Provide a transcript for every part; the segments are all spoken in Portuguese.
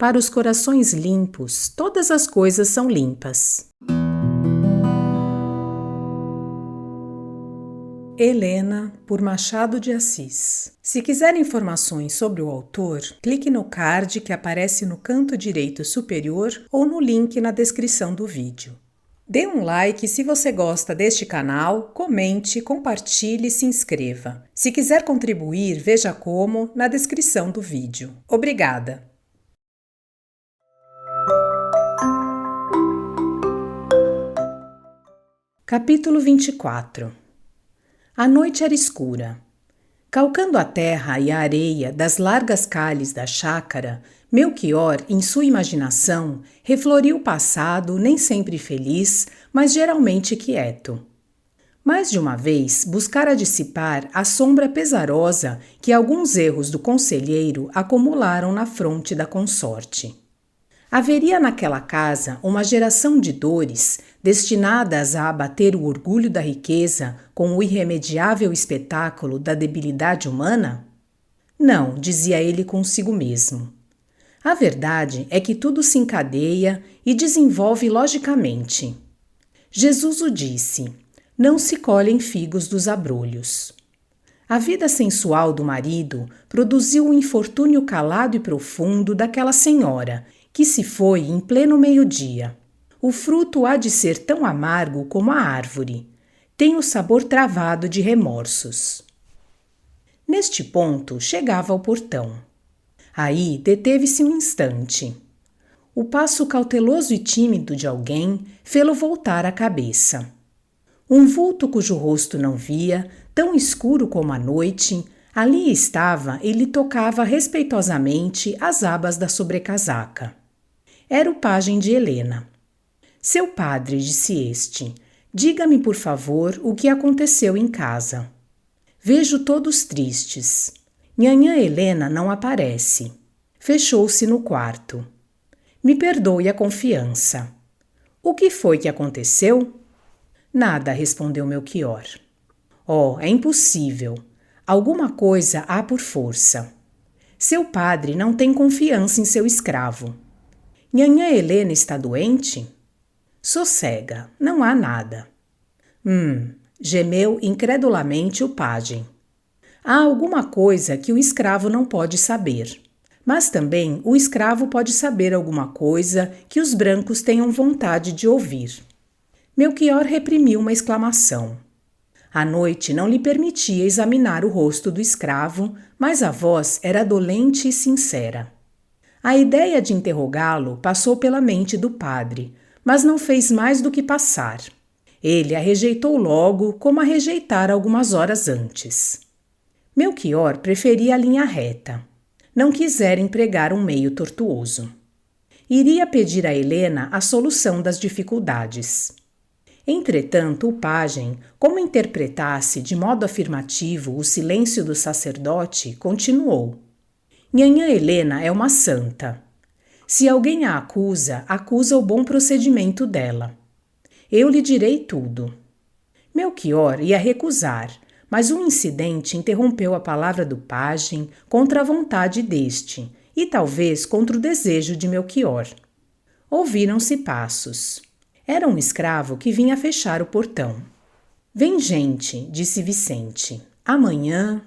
Para os corações limpos, todas as coisas são limpas. Helena, por Machado de Assis. Se quiser informações sobre o autor, clique no card que aparece no canto direito superior ou no link na descrição do vídeo. Dê um like se você gosta deste canal, comente, compartilhe e se inscreva. Se quiser contribuir, veja como na descrição do vídeo. Obrigada! Capítulo 24. A noite era escura. Calcando a terra e a areia das largas calhes da chácara, Melchior, em sua imaginação, refloriu o passado, nem sempre feliz, mas geralmente quieto. Mais de uma vez, buscara dissipar a sombra pesarosa que alguns erros do conselheiro acumularam na fronte da consorte. Haveria naquela casa uma geração de dores destinadas a abater o orgulho da riqueza com o irremediável espetáculo da debilidade humana? Não, dizia ele consigo mesmo. A verdade é que tudo se encadeia e desenvolve logicamente. Jesus o disse: não se colhem figos dos abrolhos. A vida sensual do marido produziu o infortúnio calado e profundo daquela senhora, que se foi em pleno meio-dia. O fruto há de ser tão amargo como a árvore. Tem o sabor travado de remorsos. Neste ponto, chegava ao portão. Aí deteve-se um instante. O passo cauteloso e tímido de alguém fê-lo voltar a cabeça. Um vulto cujo rosto não via, tão escuro como a noite, ali estava e lhe tocava respeitosamente as abas da sobrecasaca. Era o pajem de Helena. Seu padre, disse este, diga-me, por favor, o que aconteceu em casa. Vejo todos tristes. Nhanhã Helena não aparece. Fechou-se no quarto. Me perdoe a confiança. O que foi que aconteceu? Nada, respondeu Melchior. Oh, é impossível. Alguma coisa há por força. Seu padre não tem confiança em seu escravo. Nhanhã Helena está doente? Sossega, não há nada. Gemeu incredulamente o pajem. Há alguma coisa que o escravo não pode saber. Mas também o escravo pode saber alguma coisa que os brancos tenham vontade de ouvir. Melchior reprimiu uma exclamação. A noite não lhe permitia examinar o rosto do escravo, mas a voz era dolente e sincera. A ideia de interrogá-lo passou pela mente do padre, mas não fez mais do que passar. Ele a rejeitou logo, como a rejeitara algumas horas antes. Melchior preferia a linha reta. Não quisera empregar um meio tortuoso. Iria pedir a Helena a solução das dificuldades. Entretanto, o pajem, como interpretasse de modo afirmativo o silêncio do sacerdote, continuou. Nhanhã Helena é uma santa. Se alguém a acusa, acusa o bom procedimento dela. Eu lhe direi tudo. Melchior ia recusar, mas um incidente interrompeu a palavra do pajem contra a vontade deste e talvez contra o desejo de Melchior. Ouviram-se passos. Era um escravo que vinha fechar o portão. Vem gente, disse Vicente. Amanhã...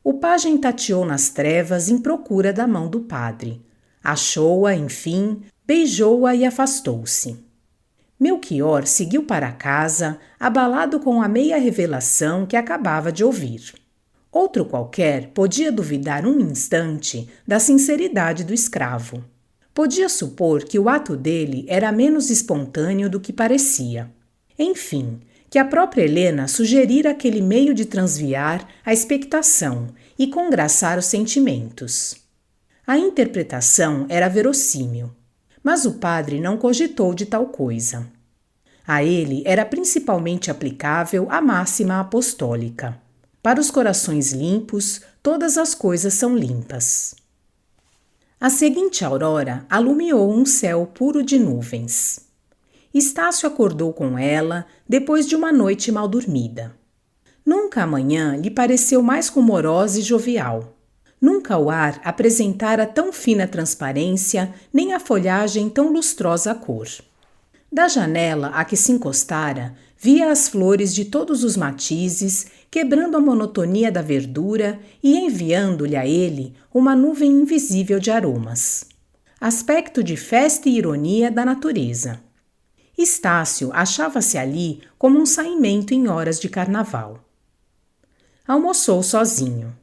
O pajem tateou nas trevas em procura da mão do padre. Achou-a, enfim, beijou-a e afastou-se. Melchior seguiu para casa, abalado com a meia revelação que acabava de ouvir. Outro qualquer podia duvidar um instante da sinceridade do escravo. Podia supor que o ato dele era menos espontâneo do que parecia. Enfim, que a própria Helena sugerira aquele meio de transviar a expectação e congraçar os sentimentos. A interpretação era verossímil, mas o padre não cogitou de tal coisa. A ele era principalmente aplicável a máxima apostólica. Para os corações limpos, todas as coisas são limpas. A seguinte aurora alumiou um céu puro de nuvens. Estácio acordou com ela depois de uma noite mal dormida. Nunca a manhã lhe pareceu mais rumorosa e jovial. Nunca o ar apresentara tão fina transparência, nem a folhagem tão lustrosa cor. Da janela a que se encostara, via as flores de todos os matizes, quebrando a monotonia da verdura e enviando-lhe a ele uma nuvem invisível de aromas. Aspecto de festa e ironia da natureza. Estácio achava-se ali como um saimento em horas de carnaval. Almoçou sozinho.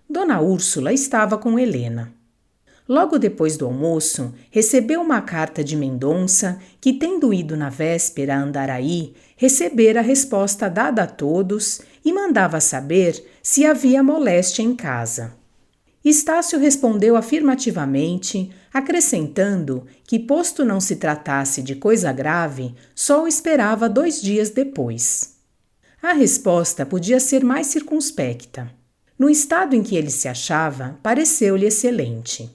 Dona Úrsula estava com Helena. Logo depois do almoço, recebeu uma carta de Mendonça que, tendo ido na véspera a Andaraí, recebera a resposta dada a todos e mandava saber se havia moléstia em casa. Estácio respondeu afirmativamente, acrescentando que, posto não se tratasse de coisa grave, só o esperava 2 dias depois. A resposta podia ser mais circunspecta. No estado em que ele se achava, pareceu-lhe excelente.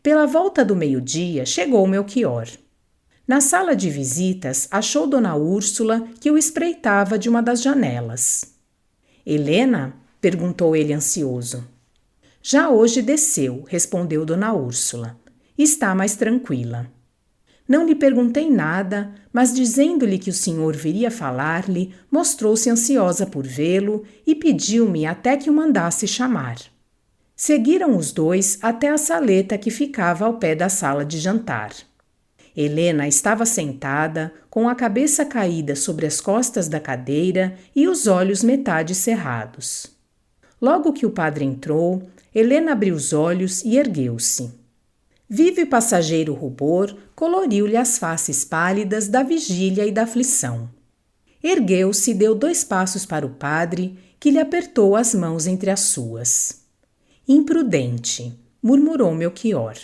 Pela volta do meio-dia, chegou Melchior. Na sala de visitas, achou Dona Úrsula, que o espreitava de uma das janelas. Helena? Perguntou ele ansioso. Já hoje desceu, respondeu Dona Úrsula. Está mais tranquila. Não lhe perguntei nada, mas dizendo-lhe que o senhor viria falar-lhe, mostrou-se ansiosa por vê-lo e pediu-me até que o mandasse chamar. Seguiram os dois até a saleta que ficava ao pé da sala de jantar. Helena estava sentada, com a cabeça caída sobre as costas da cadeira e os olhos metade cerrados. Logo que o padre entrou, Helena abriu os olhos e ergueu-se. Vivo e passageiro rubor coloriu-lhe as faces pálidas da vigília e da aflição. Ergueu-se e deu 2 passos para o padre, que lhe apertou as mãos entre as suas. Imprudente, murmurou Melchior.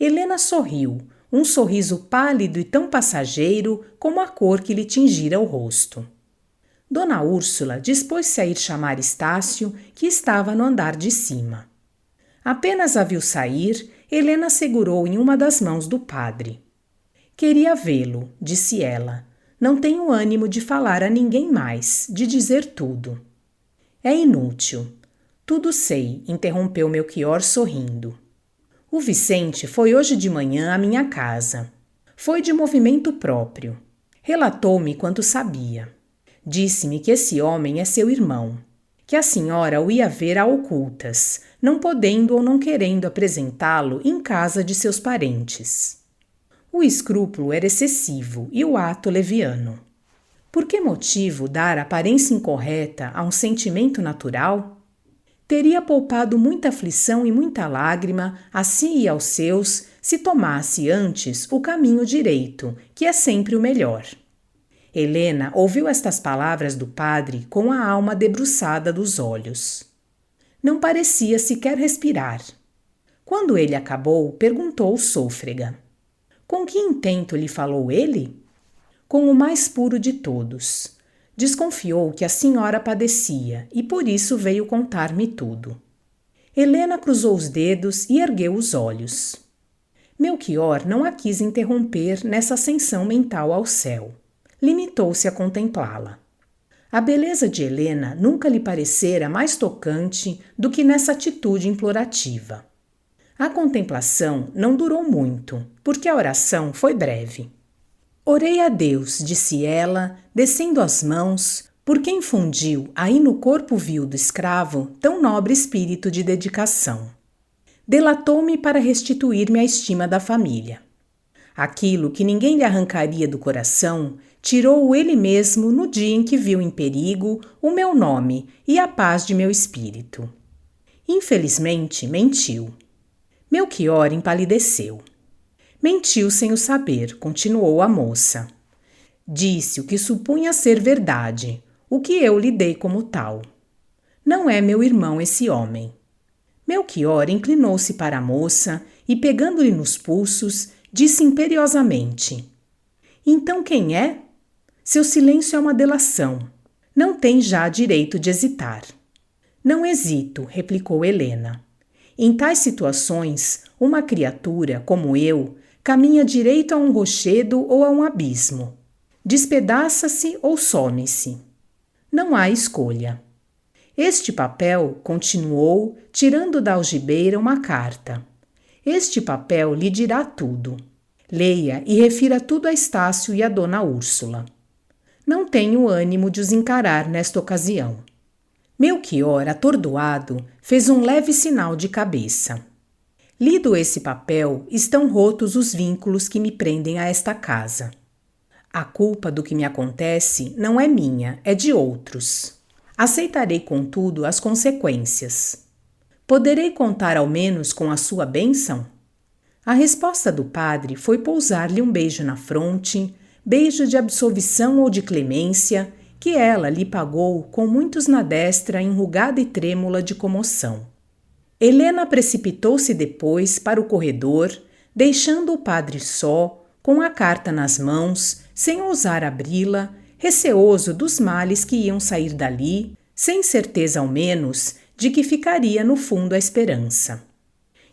Helena sorriu, um sorriso pálido e tão passageiro como a cor que lhe tingira o rosto. Dona Úrsula dispôs-se a ir chamar Estácio, que estava no andar de cima. Apenas a viu sair, Helena segurou em uma das mãos do padre. Queria vê-lo, disse ela. Não tenho ânimo de falar a ninguém mais, de dizer tudo. É inútil. Tudo sei, interrompeu Melchior sorrindo. O Vicente foi hoje de manhã à minha casa. Foi de movimento próprio. Relatou-me quanto sabia. Disse-me que esse homem é seu irmão, que a senhora o ia ver a ocultas, não podendo ou não querendo apresentá-lo em casa de seus parentes. O escrúpulo era excessivo e o ato leviano. Por que motivo dar aparência incorreta a um sentimento natural? Teria poupado muita aflição e muita lágrima a si e aos seus se tomasse antes o caminho direito, que é sempre o melhor. Helena ouviu estas palavras do padre com a alma debruçada dos olhos. Não parecia sequer respirar. Quando ele acabou, perguntou sôfrega. Com que intento lhe falou ele? Com o mais puro de todos. Desconfiou que a senhora padecia e por isso veio contar-me tudo. Helena cruzou os dedos e ergueu os olhos. Melchior não a quis interromper nessa ascensão mental ao céu. Limitou-se a contemplá-la. A beleza de Helena nunca lhe parecera mais tocante do que nessa atitude implorativa. A contemplação não durou muito, porque a oração foi breve. Orei a Deus, disse ela, descendo as mãos, por quem fundiu aí no corpo vil do escravo tão nobre espírito de dedicação. Delatou-me para restituir-me à estima da família. Aquilo que ninguém lhe arrancaria do coração, tirou-o ele mesmo no dia em que viu em perigo o meu nome e a paz de meu espírito. Infelizmente, mentiu. Melchior empalideceu. Mentiu sem o saber, continuou a moça. Disse o que supunha ser verdade, o que eu lhe dei como tal. Não é meu irmão esse homem. Melchior inclinou-se para a moça e, pegando-lhe nos pulsos, disse imperiosamente: Então quem é? Seu silêncio é uma delação. Não tem já direito de hesitar. Não hesito, replicou Helena. Em tais situações, uma criatura, como eu, caminha direito a um rochedo ou a um abismo. Despedaça-se ou some-se. Não há escolha. Este papel, continuou, tirando da algibeira uma carta. Este papel lhe dirá tudo. Leia e refira tudo a Estácio e a Dona Úrsula. Não tenho ânimo de os encarar nesta ocasião. Melchior, atordoado, fez um leve sinal de cabeça. Lido esse papel, estão rotos os vínculos que me prendem a esta casa. A culpa do que me acontece não é minha, é de outros. Aceitarei, contudo, as consequências. Poderei contar ao menos com a sua bênção? A resposta do padre foi pousar-lhe um beijo na fronte, beijo de absolvição ou de clemência, que ela lhe pagou com muitos na destra enrugada e trêmula de comoção. Helena precipitou-se depois para o corredor, deixando o padre só, com a carta nas mãos, sem ousar abri-la, receoso dos males que iam sair dali, sem certeza ao menos de que ficaria no fundo a esperança.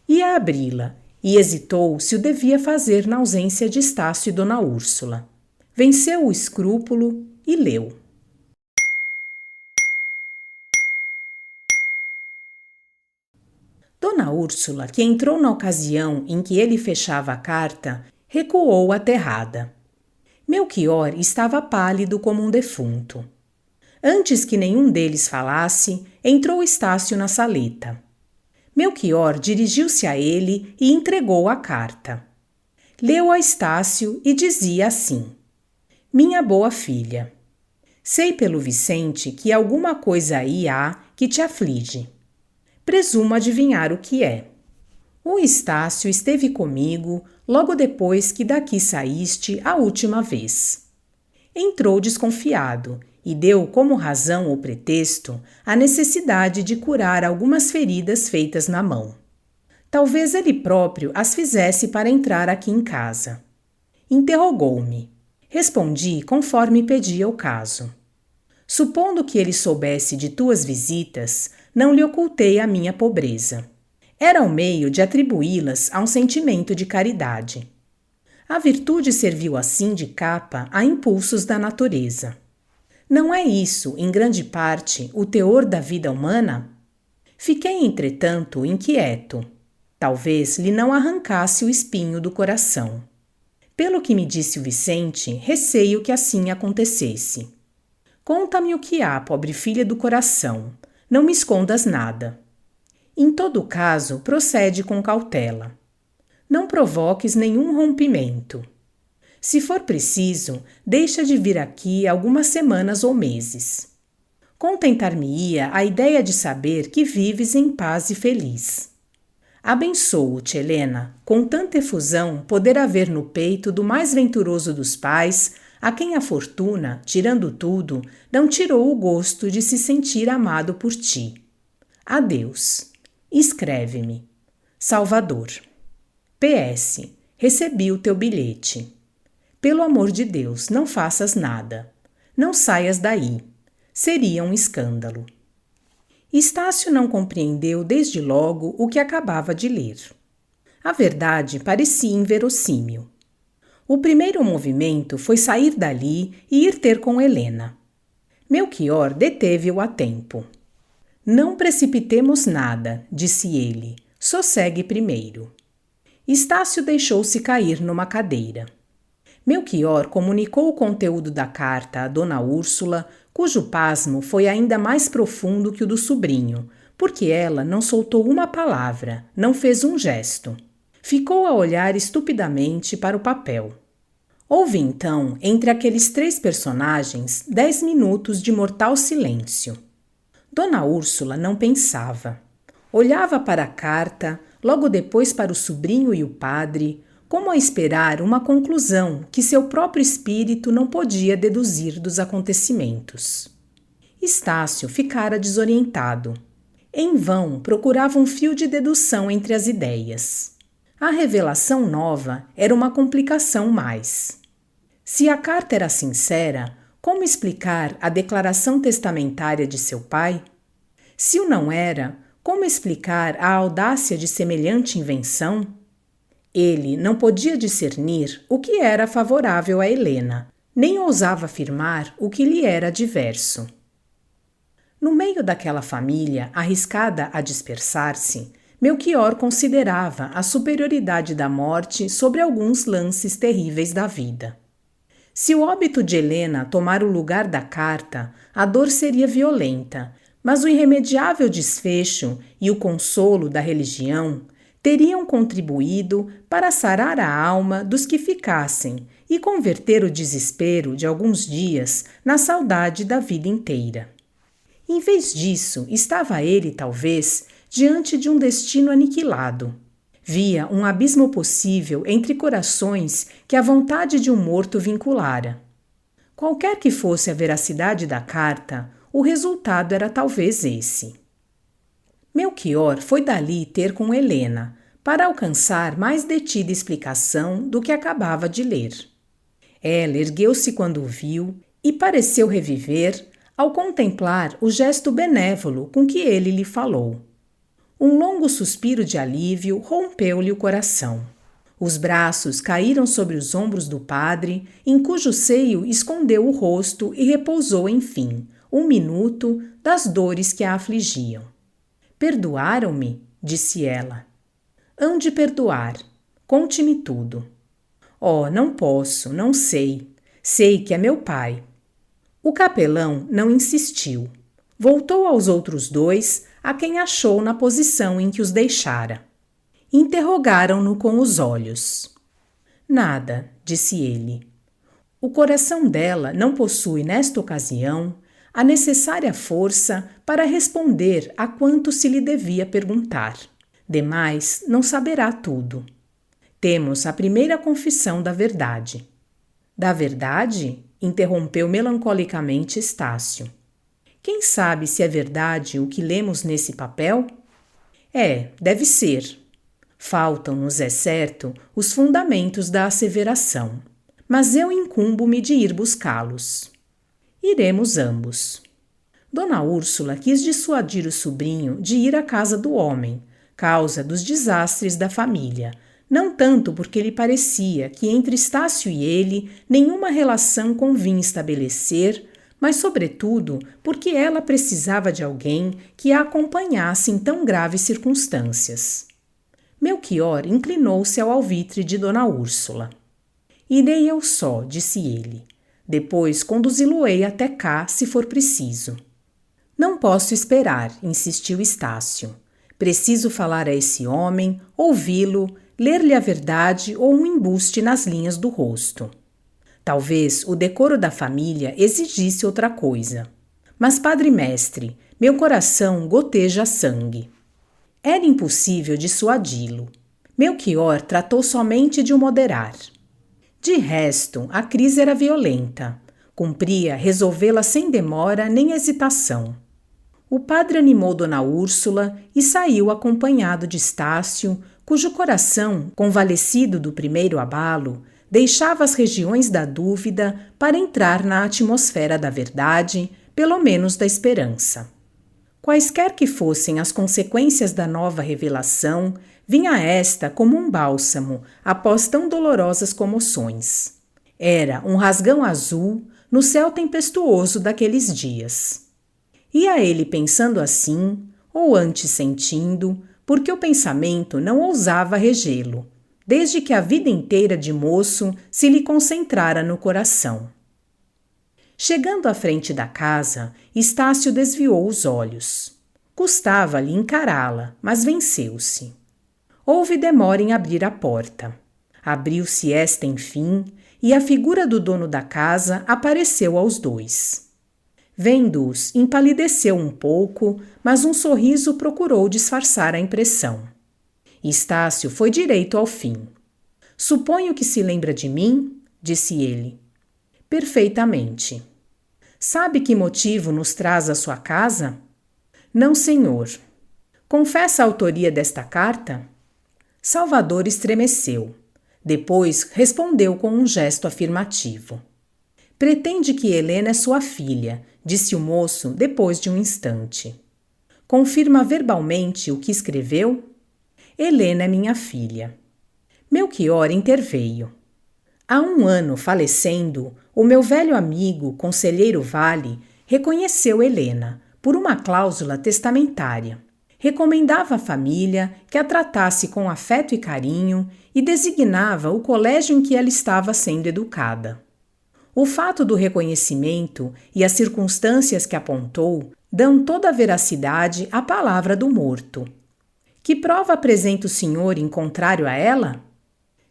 Ia abri-la e hesitou se o devia fazer na ausência de Estácio e Dona Úrsula. Venceu o escrúpulo e leu. Dona Úrsula, que entrou na ocasião em que ele fechava a carta, recuou aterrada. Melchior estava pálido como um defunto. Antes que nenhum deles falasse, entrou Estácio na saleta. Melchior dirigiu-se a ele e entregou a carta. Leu a Estácio e dizia assim: Minha boa filha, sei pelo Vicente que alguma coisa aí há que te aflige. Presumo adivinhar o que é. O Estácio esteve comigo logo depois que daqui saíste a última vez. Entrou desconfiado e deu como razão ou pretexto a necessidade de curar algumas feridas feitas na mão. Talvez ele próprio as fizesse para entrar aqui em casa. Interrogou-me. Respondi conforme pedia o caso. Supondo que ele soubesse de tuas visitas, não lhe ocultei a minha pobreza. Era um meio de atribuí-las a um sentimento de caridade. A virtude serviu assim de capa a impulsos da natureza. Não é isso, em grande parte, o teor da vida humana? Fiquei, entretanto, inquieto. Talvez lhe não arrancasse o espinho do coração. Pelo que me disse o Vicente, receio que assim acontecesse. Conta-me o que há, pobre filha do coração. Não me escondas nada. Em todo caso, procede com cautela. Não provoques nenhum rompimento. Se for preciso, deixa de vir aqui algumas semanas ou meses. Contentar-me-ia a ideia de saber que vives em paz e feliz. Abençoo-te, Helena, com tanta efusão poder haver no peito do mais venturoso dos pais, a quem a fortuna, tirando tudo, não tirou o gosto de se sentir amado por ti. Adeus. Escreve-me. Salvador. PS. Recebi o teu bilhete. Pelo amor de Deus, não faças nada. Não saias daí. Seria um escândalo. Estácio não compreendeu desde logo o que acabava de ler. A verdade parecia inverossímil. O primeiro movimento foi sair dali e ir ter com Helena. Melchior deteve-o a tempo. Não precipitemos nada, disse ele. Sossegue primeiro. Estácio deixou-se cair numa cadeira. Melchior comunicou o conteúdo da carta à Dona Úrsula, cujo pasmo foi ainda mais profundo que o do sobrinho, porque ela não soltou uma palavra, não fez um gesto. Ficou a olhar estupidamente para o papel. Houve então, entre aqueles três personagens, 10 minutos de mortal silêncio. Dona Úrsula não pensava. Olhava para a carta, logo depois para o sobrinho e o padre, como a esperar uma conclusão que seu próprio espírito não podia deduzir dos acontecimentos. Estácio ficara desorientado. Em vão procurava um fio de dedução entre as ideias. A revelação nova era uma complicação mais. Se a carta era sincera, como explicar a declaração testamentária de seu pai? Se o não era, como explicar a audácia de semelhante invenção? Ele não podia discernir o que era favorável a Helena, nem ousava afirmar o que lhe era adverso. No meio daquela família arriscada a dispersar-se, Melchior considerava a superioridade da morte sobre alguns lances terríveis da vida. Se o óbito de Helena tomar o lugar da carta, a dor seria violenta, mas o irremediável desfecho e o consolo da religião teriam contribuído para sarar a alma dos que ficassem e converter o desespero de alguns dias na saudade da vida inteira. Em vez disso, estava ele, talvez, diante de um destino aniquilado. Via um abismo possível entre corações que a vontade de um morto vinculara. Qualquer que fosse a veracidade da carta, o resultado era talvez esse. Melchior foi dali ter com Helena, para alcançar mais detida explicação do que acabava de ler. Ela ergueu-se quando o viu e pareceu reviver ao contemplar o gesto benévolo com que ele lhe falou. Um longo suspiro de alívio rompeu-lhe o coração. Os braços caíram sobre os ombros do padre, em cujo seio escondeu o rosto e repousou, enfim, um minuto das dores que a afligiam. Perdoaram-me? Disse ela. Hão de perdoar. Conte-me tudo. Oh, não posso, não sei. Sei que é meu pai. O capelão não insistiu. Voltou aos outros dois, a quem achou na posição em que os deixara. Interrogaram-no com os olhos. Nada, disse ele. O coração dela não possui, nesta ocasião, a necessária força para responder a quanto se lhe devia perguntar. Demais, não saberá tudo. Temos a primeira confissão da verdade. Da verdade? Interrompeu melancolicamente Estácio. Quem sabe se é verdade o que lemos nesse papel? Deve ser. Faltam-nos, é certo, os fundamentos da asseveração, mas eu incumbo-me de ir buscá-los. Iremos ambos. Dona Úrsula quis dissuadir o sobrinho de ir à casa do homem, causa dos desastres da família, não tanto porque lhe parecia que entre Estácio e ele nenhuma relação convinha estabelecer, mas sobretudo porque ela precisava de alguém que a acompanhasse em tão graves circunstâncias. Melchior inclinou-se ao alvitre de Dona Úrsula. Irei eu só, disse ele. Depois conduzi-lo-ei até cá, se for preciso. Não posso esperar, insistiu Estácio. Preciso falar a esse homem, ouvi-lo, ler-lhe a verdade ou um embuste nas linhas do rosto. Talvez o decoro da família exigisse outra coisa. Mas, padre mestre, meu coração goteja sangue. Era impossível dissuadi-lo. Melchior tratou somente de o moderar. De resto, a crise era violenta. Cumpria resolvê-la sem demora nem hesitação. O padre animou Dona Úrsula e saiu acompanhado de Estácio, cujo coração, convalescido do primeiro abalo, deixava as regiões da dúvida para entrar na atmosfera da verdade, pelo menos da esperança. Quaisquer que fossem as consequências da nova revelação, vinha esta como um bálsamo após tão dolorosas comoções. Era um rasgão azul no céu tempestuoso daqueles dias. Ia ele pensando assim, ou antes sentindo, porque o pensamento não ousava regê-lo, desde que a vida inteira de moço se lhe concentrara no coração. Chegando à frente da casa, Estácio desviou os olhos. Custava-lhe encará-la, mas venceu-se. Houve demora em abrir a porta. Abriu-se esta, enfim, e a figura do dono da casa apareceu aos dois. Vendo-os, empalideceu um pouco, mas um sorriso procurou disfarçar a impressão. Estácio foi direito ao fim. Suponho que se lembra de mim, disse ele. Perfeitamente. Sabe que motivo nos traz à sua casa? Não, senhor. Confessa a autoria desta carta? Salvador estremeceu. Depois respondeu com um gesto afirmativo. Pretende que Helena é sua filha, disse o moço depois de um instante. Confirma verbalmente o que escreveu? Helena é minha filha. Melchior interveio. Há 1 ano falecendo, o meu velho amigo, conselheiro Vale, reconheceu Helena, por uma cláusula testamentária. Recomendava à família que a tratasse com afeto e carinho e designava o colégio em que ela estava sendo educada. O fato do reconhecimento e as circunstâncias que apontou dão toda a veracidade à palavra do morto. Que prova apresenta o senhor em contrário a ela?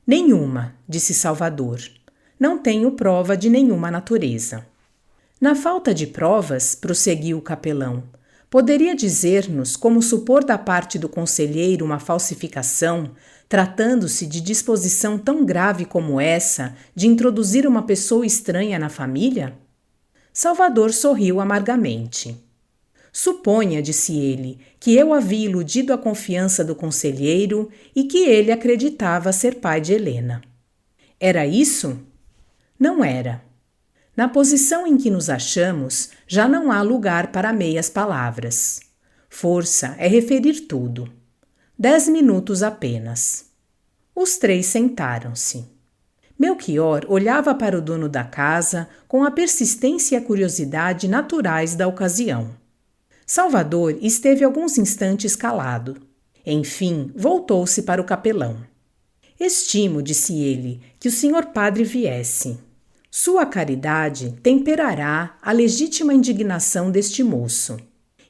Nenhuma, disse Salvador. Não tenho prova de nenhuma natureza. Na falta de provas, prosseguiu o capelão, poderia dizer-nos como supor da parte do conselheiro uma falsificação, tratando-se de disposição tão grave como essa de introduzir uma pessoa estranha na família? Salvador sorriu amargamente. Suponha, disse ele, que eu havia iludido a confiança do conselheiro e que ele acreditava ser pai de Helena. Era isso? Não era. Na posição em que nos achamos, já não há lugar para meias palavras. Força é referir tudo. 10 minutos apenas. Os 3 sentaram-se. Melchior olhava para o dono da casa com a persistência e a curiosidade naturais da ocasião. Salvador esteve alguns instantes calado. Enfim, voltou-se para o capelão. Estimo, disse ele, que o senhor padre viesse. Sua caridade temperará a legítima indignação deste moço.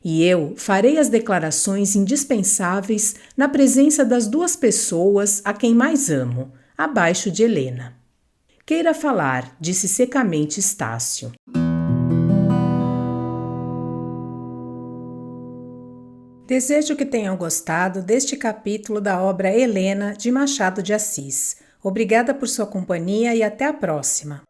E eu farei as declarações indispensáveis na presença das 2 pessoas a quem mais amo, abaixo de Helena. Queira falar, disse secamente Estácio. Desejo que tenham gostado deste capítulo da obra Helena, de Machado de Assis. Obrigada por sua companhia e até a próxima.